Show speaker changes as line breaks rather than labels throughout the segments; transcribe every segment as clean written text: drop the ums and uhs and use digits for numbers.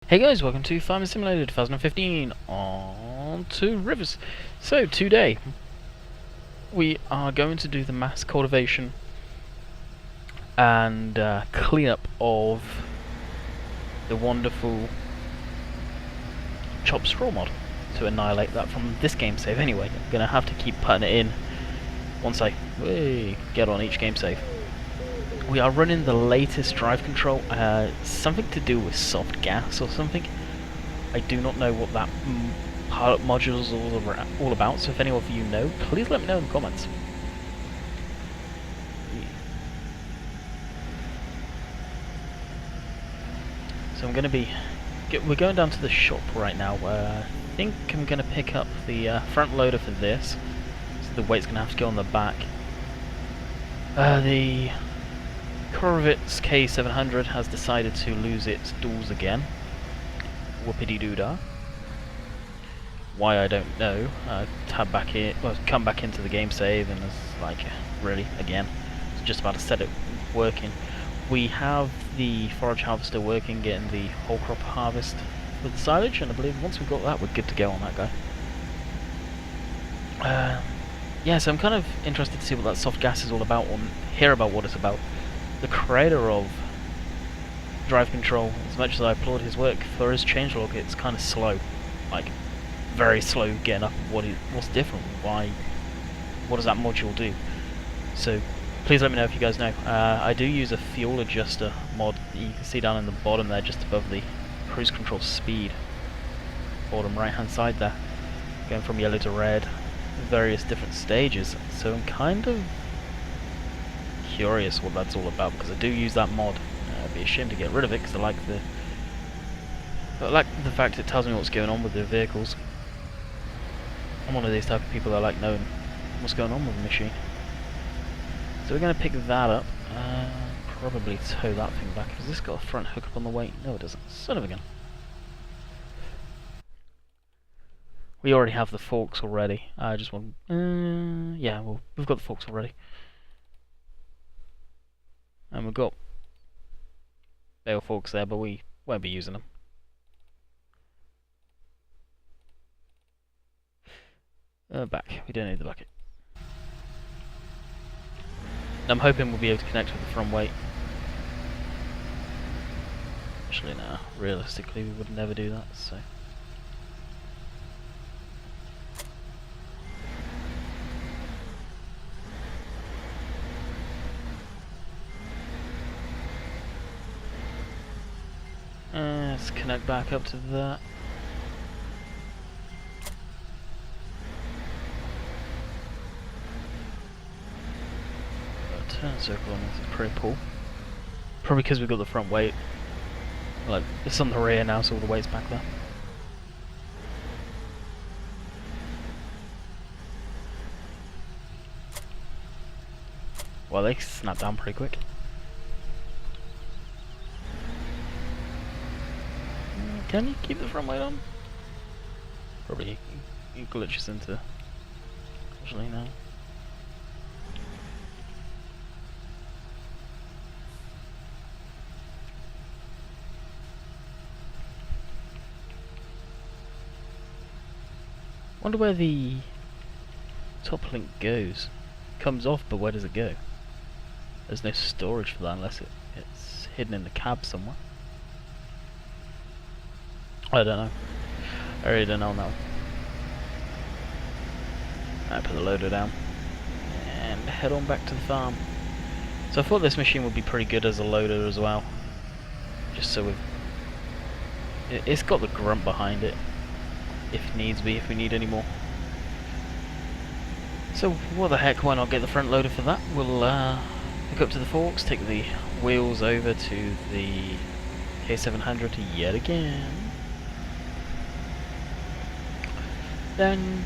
Hey guys, welcome to Farming Simulator 2015 on to Rivers. So today we are going to do the mass cultivation and cleanup of the wonderful chopped straw mod to annihilate that from this game save. Anyway, I'm gonna have to keep putting it in once I get on each game save. We are running the latest drive control, something to do with soft gas or something. I do not know what that pilot module is all about, so if any of you know, please let me know in the comments. So I'm going to we're going down to the shop right now, where I think I'm going to pick up the front loader for this, so the weight's going to have to go on the back. The Corvitte's K700 has decided to lose its doors again. Whoopity-doo-dah. Why, I don't know. Come back into the game save and it's like, really, again. It's just about to set it working. We have the forage harvester working, getting the whole crop harvest with the silage, and I believe once we've got that, we're good to go on that guy. Yeah, so I'm kind of interested to see what that soft gas is all about, or hear about what it's about. The creator of Drive Control, as much as I applaud his work, for his changelog it's kind of slow, like very slow getting up what's different, what does that module do. So please let me know if you guys know. I do use a fuel adjuster mod that you can see down in the bottom there, just above the cruise control speed, bottom right hand side there, going from yellow to red, various different stages. So I'm kind of curious what that's all about, because I do use that mod. I'd be ashamed to get rid of it because I like the fact it tells me what's going on with the vehicles. I'm one of these type of people that like knowing what's going on with the machine. So we're going to pick that up, probably tow that thing back. Has this got a front hook up on the weight? No, it doesn't. Son of a gun. We already have the forks already. I just want, yeah, well, we've got the forks already. And we've got bale forks there, but we won't be using them. Back. We don't need the bucket. I'm hoping we'll be able to connect with the front weight. Actually, no. Realistically, we would never do that, so. Let's connect back up to that. Turn circle on this is pretty cool. Probably because we've got the front weight. Like, it's on the rear now, so all the weight's back there. Well, they snap down pretty quick. Can you keep the front weight on? Probably he glitches into. Actually, no. Wonder where the top link goes. Comes off, but where does it go? There's no storage for that unless it's hidden in the cab somewhere. I don't know. I really don't know now. I put the loader down and head on back to the farm. So I thought this machine would be pretty good as a loader as well. Just so it's got the grunt behind it, if needs be, if we need any more. So what the heck, why not get the front loader for that? We'll hook up to the forks, take the wheels over to the K700 yet again. Then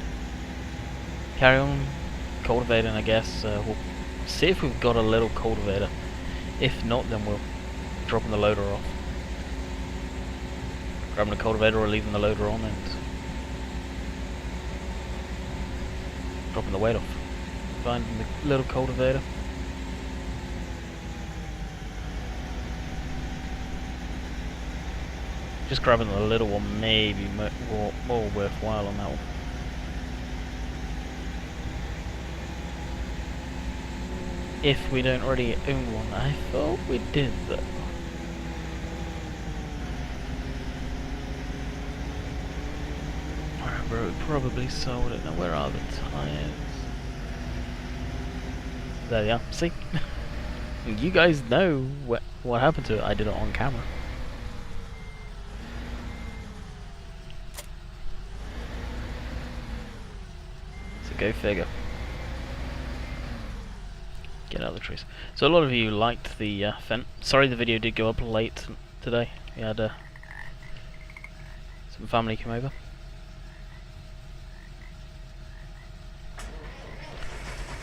carry on cultivating, I guess. We'll see if we've got a little cultivator. If not, then we'll drop the loader off. Grabbing the cultivator or leaving the loader on and dropping the weight off. Finding the little cultivator. Just grabbing the little one may be more worthwhile on that one. If we don't already own one. I thought we did though. I remember we probably sold it. Now where are the tyres? There they are. See? You guys know what happened to it. I did it on camera. So go figure. Get out of the trees. So a lot of you liked the fence. Sorry the video did go up late today. We had some family come over.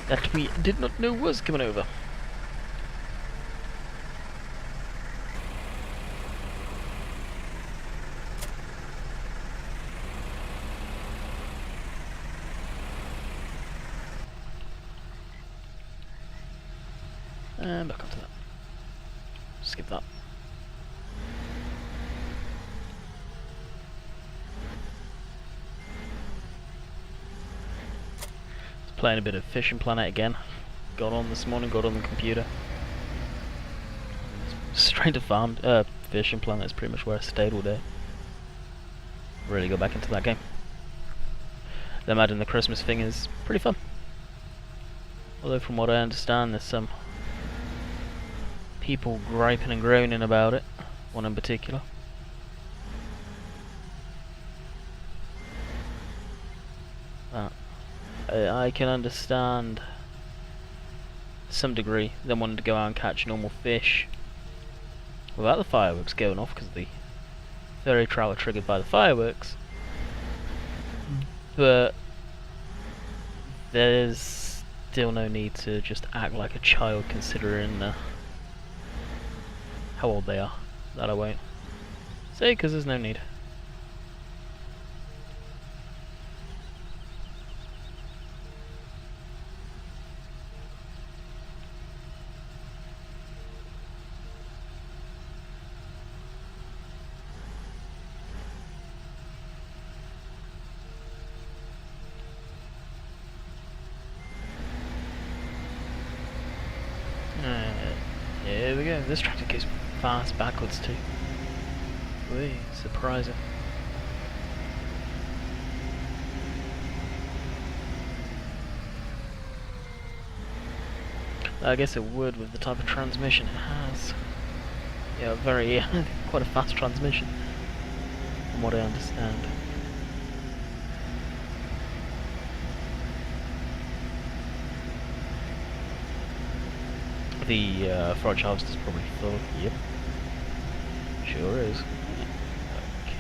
That we did not know was coming over. And back onto that. Skip that. Just playing a bit of Fishing Planet again. Got on this morning, got on the computer. Straight to farm. Fishing Planet is pretty much where I stayed all day. Really go back into that game. Them adding the Christmas thing is pretty fun. Although from what I understand there's some people griping and groaning about it, one in particular. I can understand to some degree them wanting to go out and catch normal fish without the fireworks going off, because the fairy trout are triggered by the fireworks. But there's still no need to just act like a child, considering how old they are. That I won't say, because there's no need. Here we go. This tractor goes fast backwards too. Whee, surprising. I guess it would with the type of transmission it has. Yeah, very quite a fast transmission, from what I understand. The forage harvest is probably full. Yep, sure is. Okay.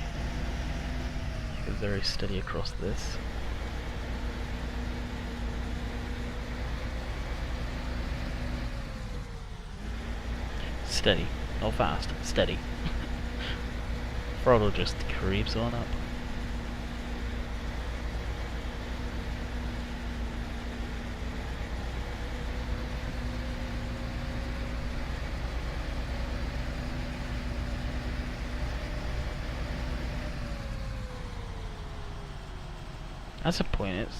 Go very steady across this. Steady, not fast. Steady. Throttle just creeps on up. That's a point, it's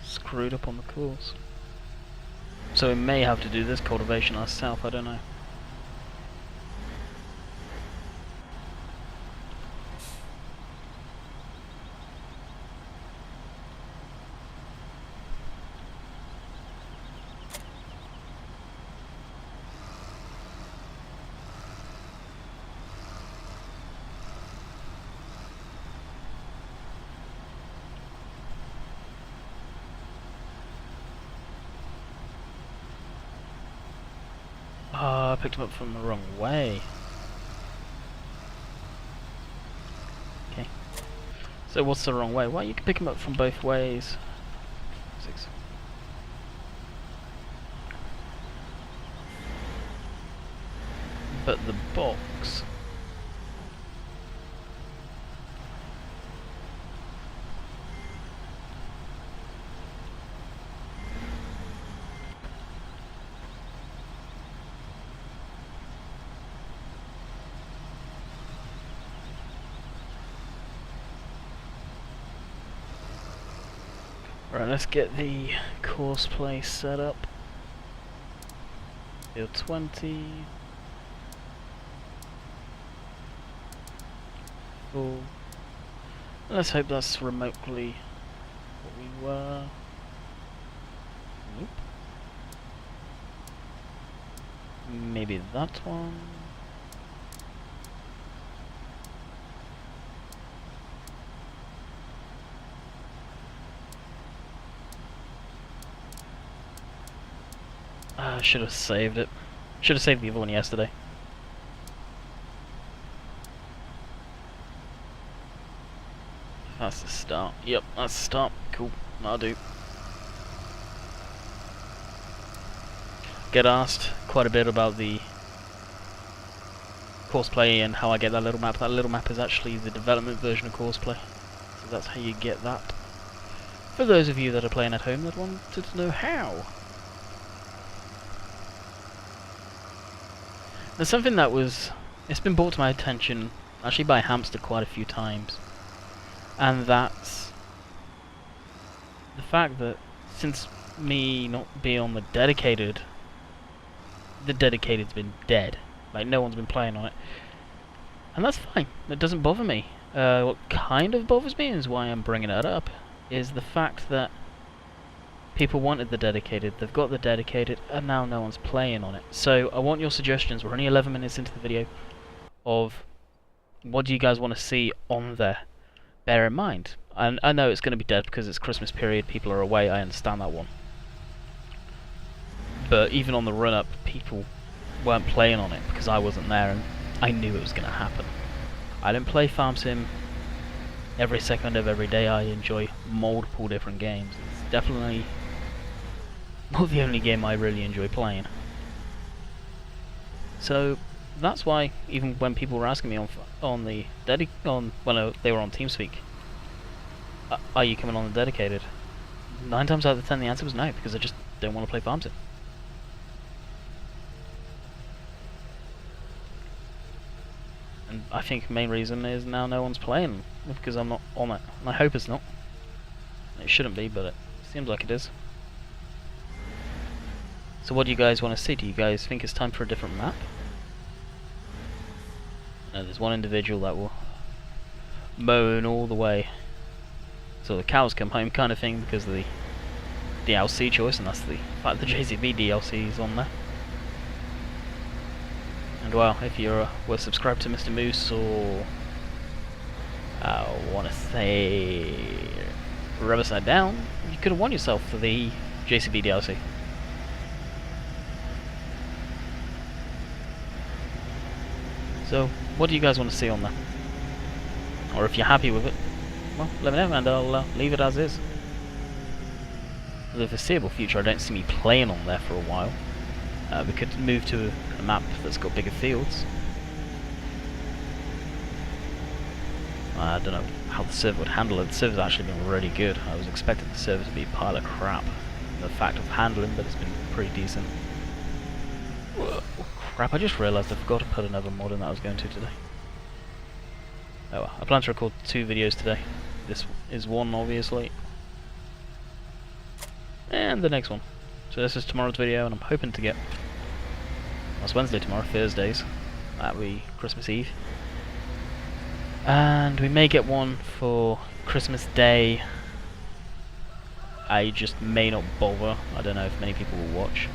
screwed up on the course. So we may have to do this cultivation ourselves, I don't know. I picked him up from the wrong way. Okay. So what's the wrong way? Well, you can pick him up from both ways. 6. But the box... Right, let's get the course play set up. Field 20. Full. Let's hope that's remotely what we were. Nope. Maybe that one. I should have saved it. Should have saved the other one yesterday. That's the start. Yep, that's the start. Cool. That'll do. Get asked quite a bit about the Courseplay and how I get that little map. That little map is actually the development version of Courseplay. So that's how you get that. For those of you that are playing at home that wanted to know how. There's something that it's been brought to my attention actually by Hamster quite a few times. And that's the fact that since me not being on the dedicated's been dead. Like, no one's been playing on it. And that's fine. It doesn't bother me. What kind of bothers me is why I'm bringing it up, is the fact that people wanted the dedicated, they've got the dedicated, and now no one's playing on it. So I want your suggestions. We're only 11 minutes into the video of what do you guys want to see on there. Bear in mind, and I know it's going to be dead because it's Christmas period, people are away, I understand that one. But even on the run-up, people weren't playing on it because I wasn't there and I knew it was going to happen. I don't play Farm Sim every second of every day. I enjoy multiple different games. It's definitely not the only game I really enjoy playing. So that's why even when people were asking me when they were on TeamSpeak, are you coming on the dedicated? 9 times out of 10 the answer was no, because I just don't want to play Farm Sim. And I think the main reason is now no one's playing, because I'm not on it. And I hope it's not. It shouldn't be, but it seems like it is. So what do you guys want to see? Do you guys think it's time for a different map? No, there's one individual that will moan all the way so the cows come home kind of thing because of the DLC choice, and that's the fact the JCB DLC is on there. And well, if you were subscribed to Mr. Moose, or I want to say Riverside Down, you could have won yourself for the JCB DLC. So, what do you guys want to see on there? Or if you're happy with it, well, let me know and I'll leave it as is. For the foreseeable future, I don't see me playing on there for a while. We could move to a map that's got bigger fields. I don't know how the server would handle it. The server's actually been really good. I was expecting the server to be a pile of crap. The fact of handling, but it's been pretty decent. Whoa, crap, I just realised I forgot to put another mod in that I was going to today. Oh well, I plan to record 2 videos today. This is one, obviously. And the next one. So this is tomorrow's video, and I'm hoping to get... Well, it's Wednesday tomorrow, Thursdays. That'll be Christmas Eve. And we may get one for Christmas Day. I just may not bother. I don't know if many people will watch.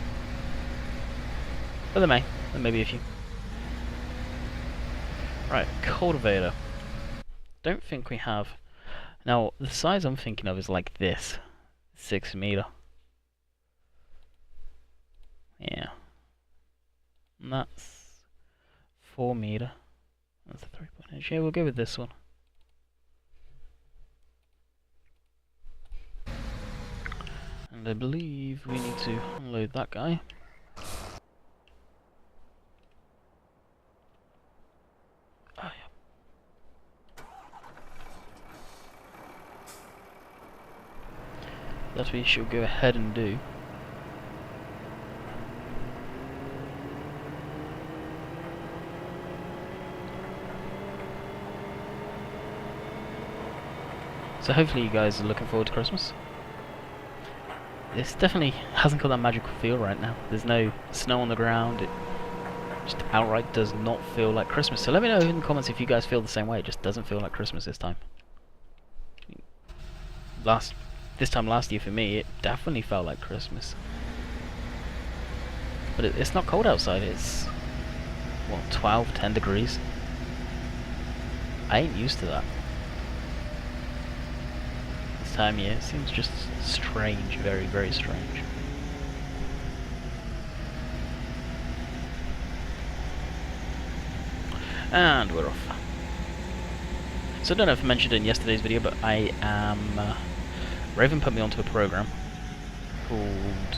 But there may be a few. Right, cultivator. Don't think we have... Now, the size I'm thinking of is like this. 6 meter. Yeah. And that's 4 meter. That's a 3.8. Yeah, we'll go with this one. And I believe we need to unload that guy. Oh, yeah. That we should go ahead and do. So hopefully you guys are looking forward to Christmas. this definitely hasn't got that magical feel right now. There's no snow on the ground. It just outright does not feel like Christmas. So let me know in the comments if you guys feel the same way. It just doesn't feel like Christmas this time. This time last year for me, it definitely felt like Christmas. But it's not cold outside. It's, what, 12, 10 degrees? I ain't used to that. This time of year, it seems just strange, very, very strange. And we're off. So I don't know if I mentioned it in yesterday's video, but I am... Raven put me onto a program called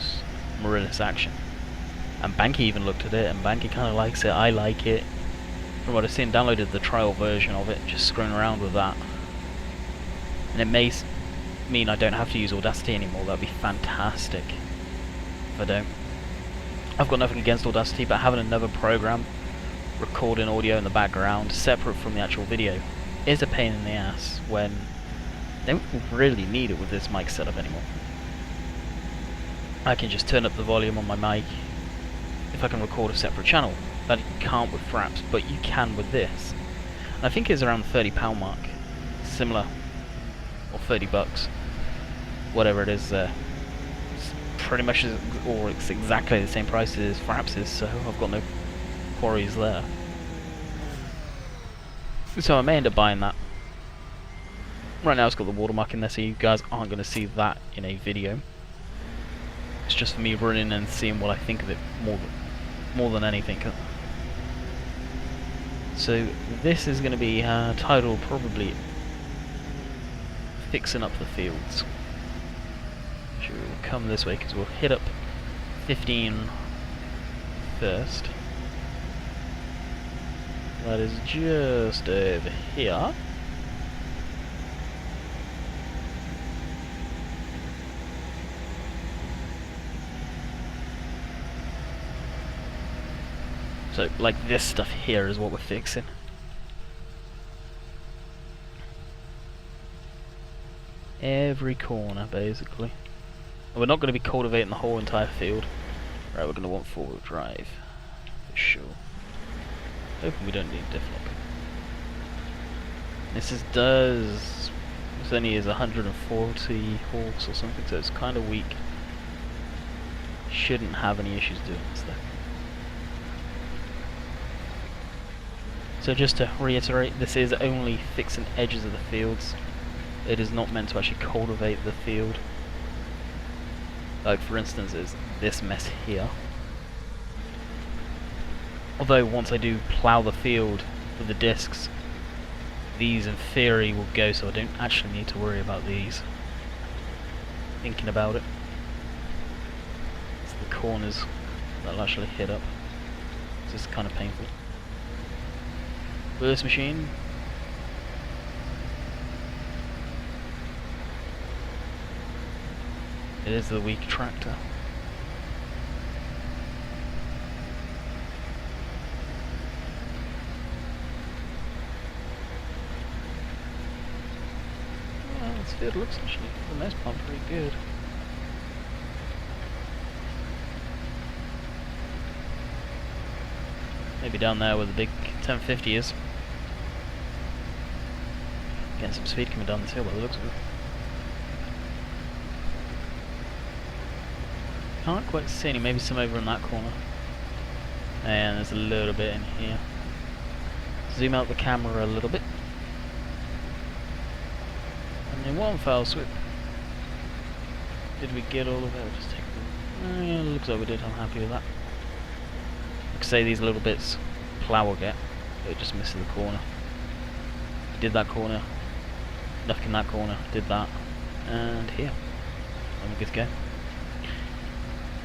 Marillus Action. And Banky even looked at it, and Banky kind of likes it, I like it. From what I've seen, downloaded the trial version of it, just screwing around with that. And it may mean I don't have to use Audacity anymore. That'd be fantastic if I don't. I've got nothing against Audacity, but having another program recording audio in the background separate from the actual video is a pain in the ass when they don't really need it with this mic setup anymore. I can just turn up the volume on my mic if I can record a separate channel. That you can't with Fraps, but you can with this. And I think it's around the £30 mark. Similar. Or $30. Whatever it is, it's pretty much or it's exactly the same price as Fraps is, so I've got no quarries there. So I may end up buying that. Right now it's got the watermark in there, so you guys aren't going to see that in a video. It's just for me running and seeing what I think of it more than anything. So this is going to be titled probably Fixing Up the Fields. Sure, we'll come this way because we'll hit up 15 first. That is just over here. So, like, this stuff here is what we're fixing. Every corner, basically. And we're not going to be cultivating the whole entire field. Right, we're going to want four-wheel drive. For sure. Hoping we don't need diff lock. This only is 140 horse or something, so it's kind of weak. Shouldn't have any issues doing this though. So just to reiterate, this is only fixing edges of the fields. It is not meant to actually cultivate the field. Like for instance, is this mess here. Although once I do plough the field with the discs, these in theory will go, so I don't actually need to worry about these. Thinking about it. It's the corners that'll actually hit up. It's just kind of painful. This machine. It is the weak tractor. Well, this field looks actually, for the most part, pretty good. Maybe down there where the big 1050 is. Getting some speed coming down this hill by the looks of it. Can't quite see any, maybe some over in that corner. And there's a little bit in here. Zoom out the camera a little bit. And in one foul swoop. Did we get all of it? Just take them. Yeah, looks like we did, I'm happy with that. Like I say, these little bits plough will get, but it just misses the corner. Did that corner. Nothing in that corner, did that, and here. And we're good to go.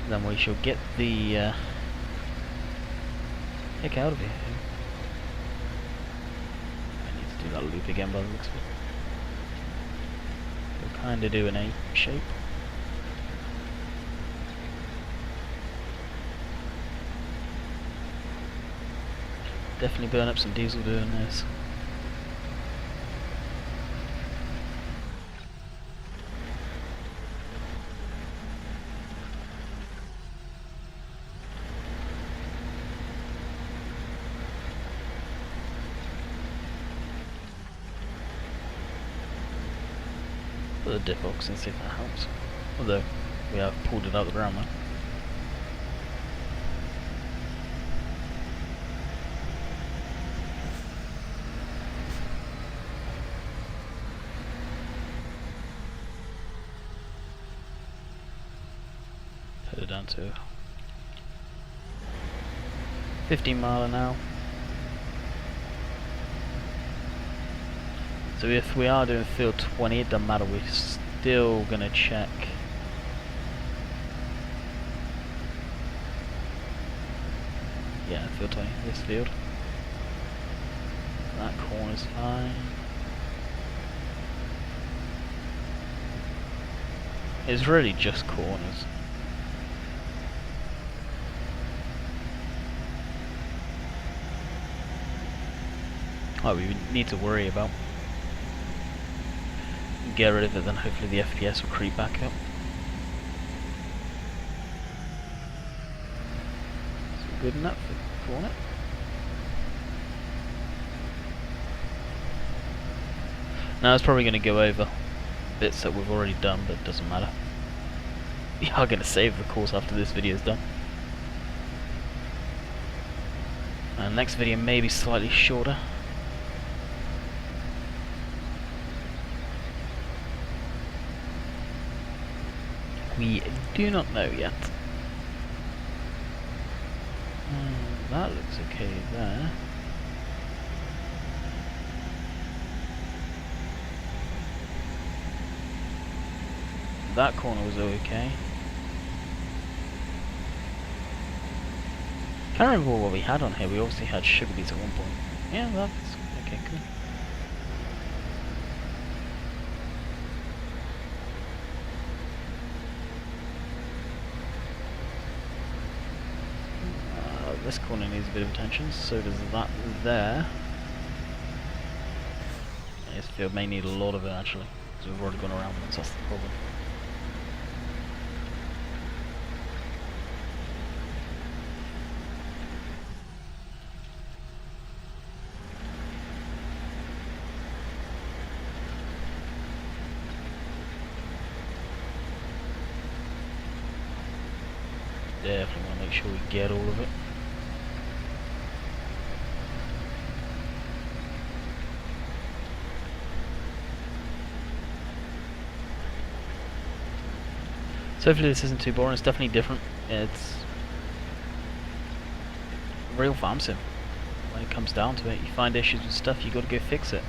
Then we shall get the heck out of here. I need to do that loop again by the looks of it. We'll kind of do an A shape. Definitely burn up some diesel doing this. the diff box and see if that helps. Although, we have pulled it out of the ground now. Put it down to 15 mile an hour. So if we are doing field 20, it doesn't matter, we're still going to check. Yeah, field 20, this field. That corner's fine. It's really just corners. What we need to worry about. Get rid of it, then hopefully the FPS will creep back up. So good enough for corner. Now it's probably going to go over bits that we've already done, but it doesn't matter. We are going to save the course after this video is done. And next video may be slightly shorter. We do not know yet. That looks okay there. That corner was okay. Can't remember what we had on here. We obviously had sugar beets at one point. Yeah, that's okay, cool. This corner needs a bit of attention, so does that there. This field may need a lot of it actually, because we've already gone around once, that's the problem. Definitely want to make sure we get all of it. So hopefully this isn't too boring. It's definitely different. It's real farm sim. When it comes down to it, you find issues with stuff, you got to go fix it.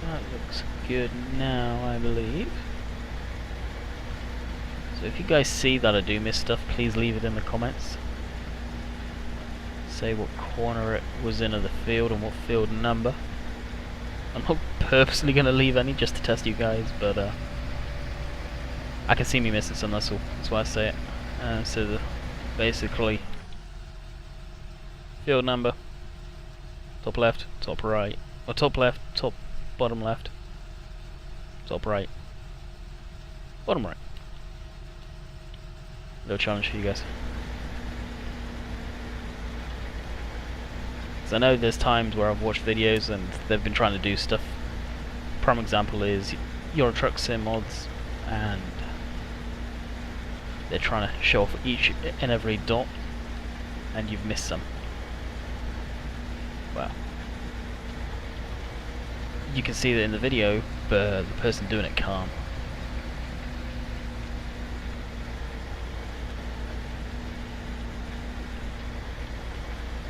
That looks good now, I believe. So if you guys see that I do miss stuff, please leave it in the comments. Say what corner it was in of the field and what field number. I'm not purposely going to leave any just to test you guys, but I can see me missing some, that's all. That's why I say it. So basically, field number, top left, top right, or top left, top bottom left, top right, bottom right. Little challenge for you guys. I know there's times where I've watched videos and they've been trying to do stuff. Prime example is Euro Truck Sim mods, and they're trying to show off each and every dot, and you've missed some. Well, you can see that in the video, but the person doing it can't.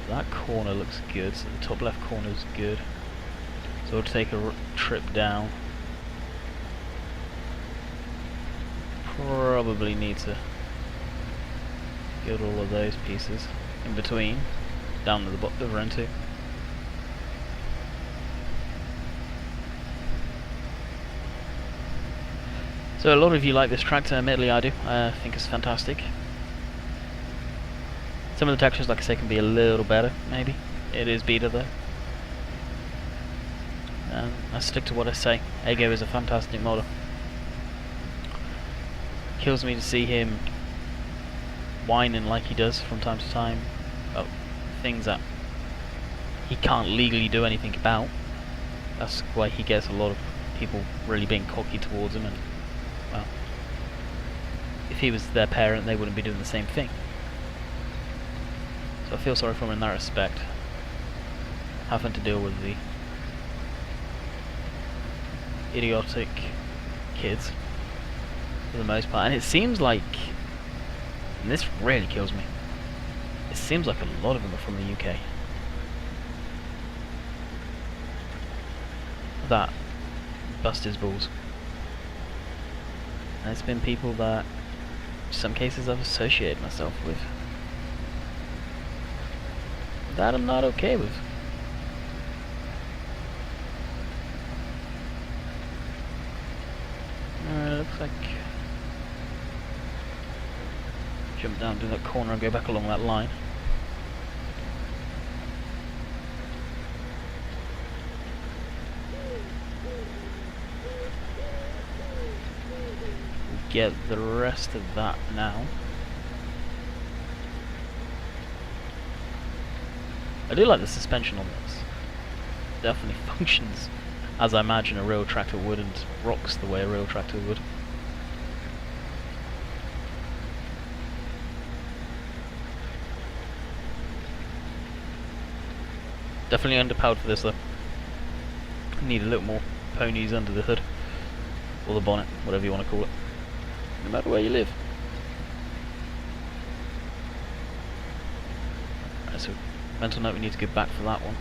That corner looks good, so the top left corner is good. So we'll take a trip down. Probably need to get all of those pieces in between, down to the other end too. So a lot of you like this tractor, admittedly I do. I think it's fantastic. Some of the textures, like I say, can be a little better, maybe. It is beta though. I stick to what I say. Ego is a fantastic model. Kills me to see him whining like he does from time to time about things that he can't legally do anything about. That's why he gets a lot of people really being cocky towards him, and well, if he was their parent they wouldn't be doing the same thing. So I feel sorry for him in that respect, having to deal with the idiotic kids for the most part. And it seems like, and this really kills me, it seems like a lot of them are from the UK that bust his balls. And it's been people that in some cases I've associated myself with that I'm not okay with. Looks like jump down to that corner and go back along that line. Get the rest of that now. I do like the suspension on this. Definitely functions as I imagine a rail tractor would, and rocks the way a rail tractor would. Definitely underpowered for this though. Need a little more ponies under the hood, or the bonnet, whatever you want to call it, no matter where you live. Right, so mental note, we need to go back for that one.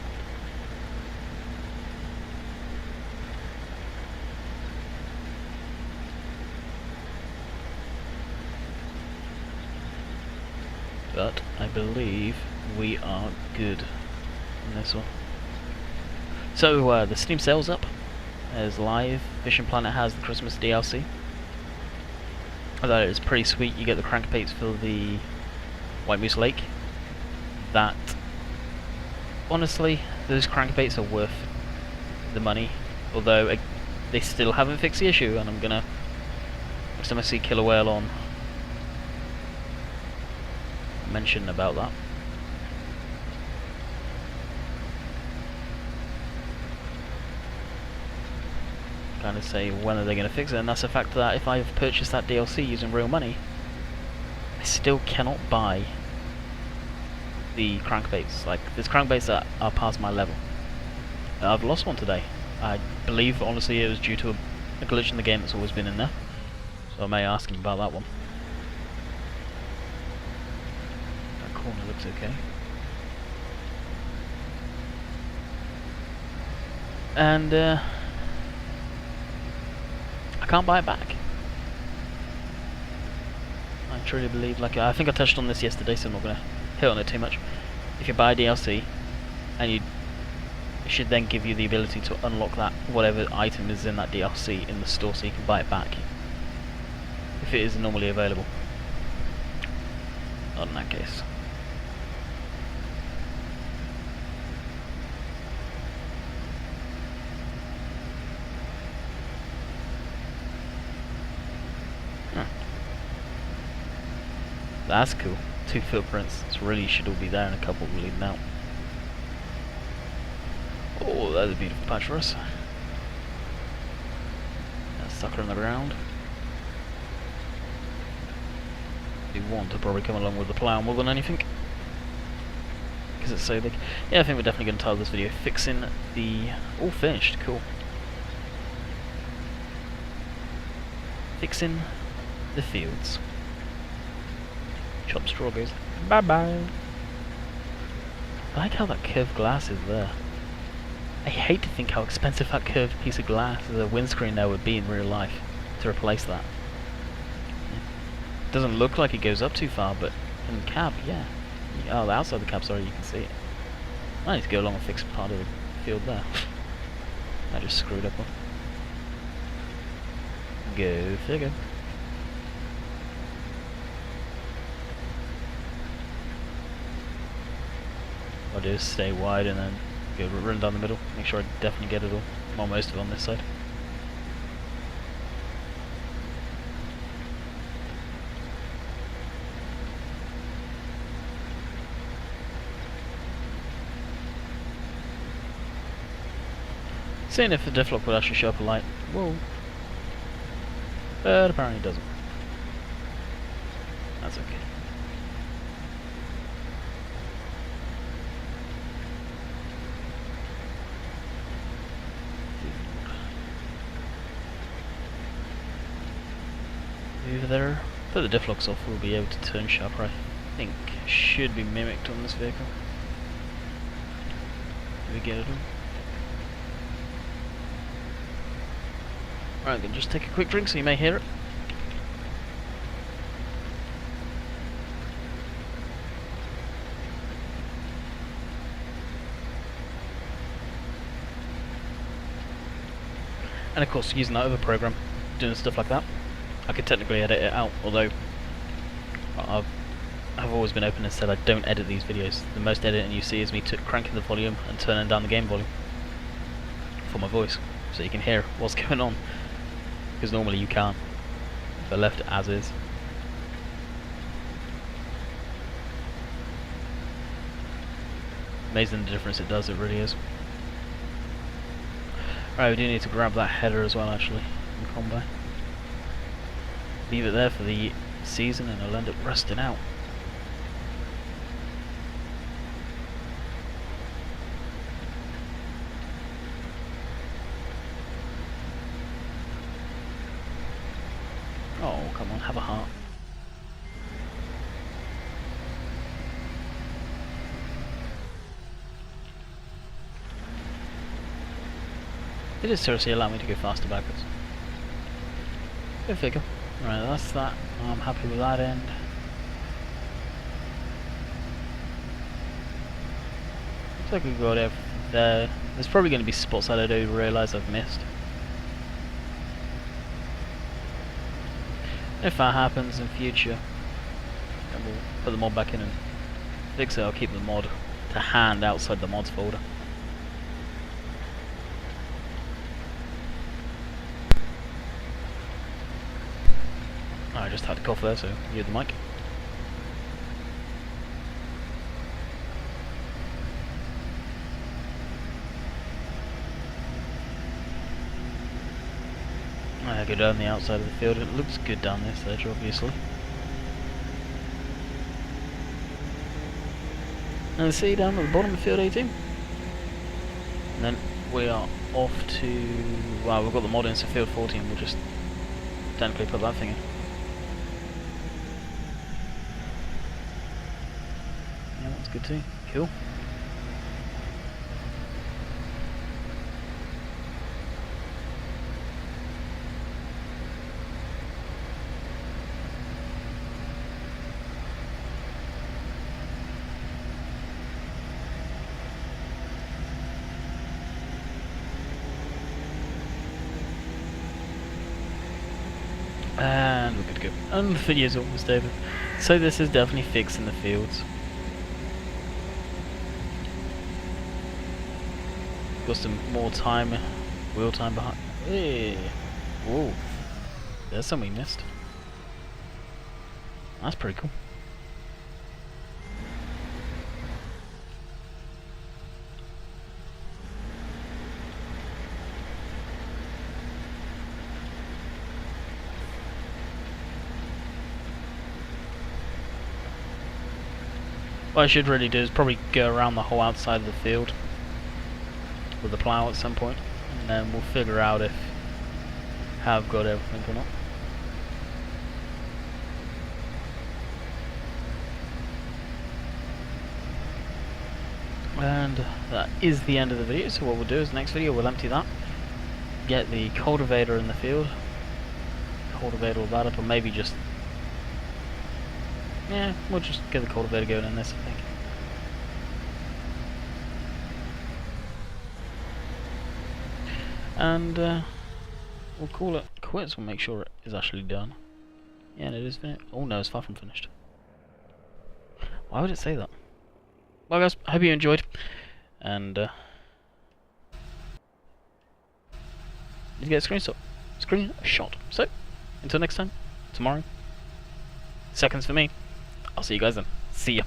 But I believe we are good on this one. So the Steam sale's up. It's live. Fishing Planet has the Christmas DLC. I thought it was pretty sweet. You get the crankbaits for the White Moose Lake. That, honestly, those crankbaits are worth the money. Although they still haven't fixed the issue, and I'm gonna, next time I see Killer Whale on, mention about that. Kind of say when are they going to fix it, and that's the fact that if I've purchased that DLC using real money, I still cannot buy the crankbaits. Like, there's crankbaits that are past my level. I've lost one today. I believe honestly it was due to a glitch in the game that's always been in there, so I may ask him about that one. Corner looks okay. And I can't buy it back. I truly believe, like I think I touched on this yesterday, so I'm not going to hit on it too much. If you buy a DLC, and it should then give you the ability to unlock that whatever item is in that DLC in the store, so you can buy it back if it is normally available. Not in that case. That's cool. 2 footprints. It really should all be there, and a couple leading out. Oh, that's a beautiful patch for us. That sucker on the ground. We want to probably come along with the plough more than anything, because it's so big. Yeah, I think we're definitely going to title this video "Fixing the..." All finished. Cool. Fixing the fields. Chop straw goes bye bye. I like how that curved glass is there. I hate to think how expensive that curved piece of glass, the windscreen there, would be in real life to replace that. It doesn't look like it goes up too far, but in the cab, yeah. Oh, the outside of the cab, sorry, you can see it. I need to go along and fix part of the field there. I just screwed up one. Go figure. I'll do is stay wide and then go run down the middle. Make sure I definitely get it all. Well, most of it on this side. Seeing if the diff lock would actually show up a light. Whoa. But apparently it doesn't. That's okay. Over there. Put the diff locks off, we'll be able to turn sharper, I think. Should be mimicked on this vehicle. Did we get it all? Right, I'm going to just take a quick drink so you may hear it. And of course, using that other program, doing stuff like that, I could technically edit it out, although I've always been open and said I don't edit these videos. The most editing you see is me cranking the volume and turning down the game volume for my voice, so you can hear what's going on, because normally you can't if I left it as is. Amazing the difference it does, it really is. Right, we do need to grab that header as well actually in combo. Leave it there for the season and it'll end up rusting out. Oh, come on, have a heart. It is seriously allowing me to go faster backwards. Go figure. Right, that's that. I'm happy with that end. Looks like we've got everything there. There's probably going to be spots that I don't realise I've missed. If that happens in future, then we'll put the mod back in and fix it. I'll keep the mod to hand outside the mods folder. I just had to cough there, so you the mic. I go down the outside of the field. It looks good down this edge, obviously. And see down at the bottom of field 18. And then we are off to... Wow, we've got the mod in, so field 14. We'll just technically put that thing in. Yeah, that's good too. Cool. And we're good to go. And the video's almost over. So this is definitely fixing the fields. Got some more time, wheel time behind. Hey. Whoa. There's some we missed. That's pretty cool. What I should really do is probably go around the whole outside of the field with the plough at some point, and then we'll figure out if I've got everything or not. And that is the end of the video, so what we'll do is next video we'll empty that, get the cultivator in the field, cultivate all that up, or maybe just... yeah, we'll just get the cultivator going in this, I think. And we'll call it quits. We'll make sure it is actually done. Yeah, and it is finished. Oh no, it's far from finished. Why would it say that? Well guys, I hope you enjoyed. And did you get a screenshot? So, until next time, tomorrow, seconds for me. I'll see you guys then. See ya.